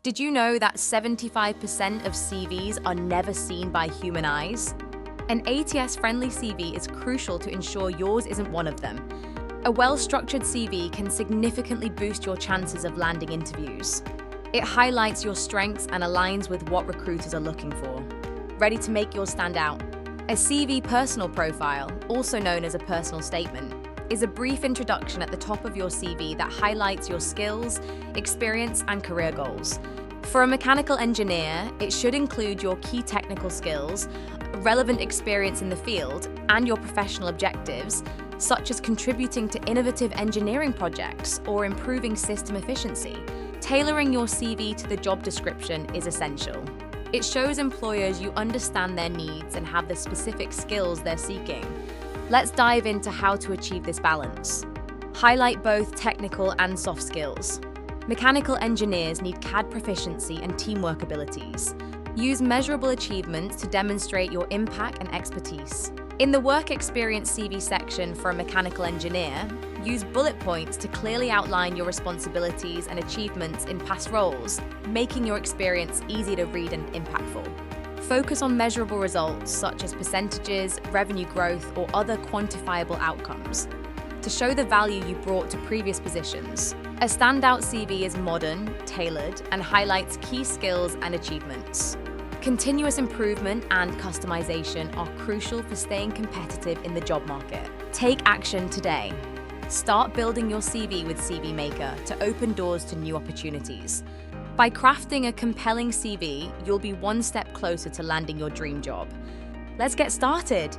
Did you know that 75% of CVs are never seen by human eyes? An ATS-friendly CV is crucial to ensure yours isn't one of them. A well-structured CV can significantly boost your chances of landing interviews. It highlights your strengths and aligns with what recruiters are looking for. Ready to make yours stand out? A CV personal profile, also known as a personal statement, is a brief introduction at the top of your CV that highlights your skills, experience, and career goals. For a mechanical engineer, it should include your key technical skills, relevant experience in the field, and your professional objectives, such as contributing to innovative engineering projects or improving system efficiency. Tailoring your CV to the job description is essential. It shows employers you understand their needs and have the specific skills they're seeking. Let's dive into how to achieve this balance. Highlight both technical and soft skills. Mechanical engineers need CAD proficiency and teamwork abilities. Use measurable achievements to demonstrate your impact and expertise. In the work experience CV section for a mechanical engineer, use bullet points to clearly outline your responsibilities and achievements in past roles, making your experience easy to read and impactful. Focus on measurable results such as percentages, revenue growth, or other quantifiable outcomes to show the value you brought to previous positions. A standout CV is modern, tailored, and highlights key skills and achievements. Continuous improvement and customization are crucial for staying competitive in the job market. Take action today. Start building your CV with CV Maker to open doors to new opportunities. By crafting a compelling CV, you'll be one step closer to landing your dream job. Let's get started.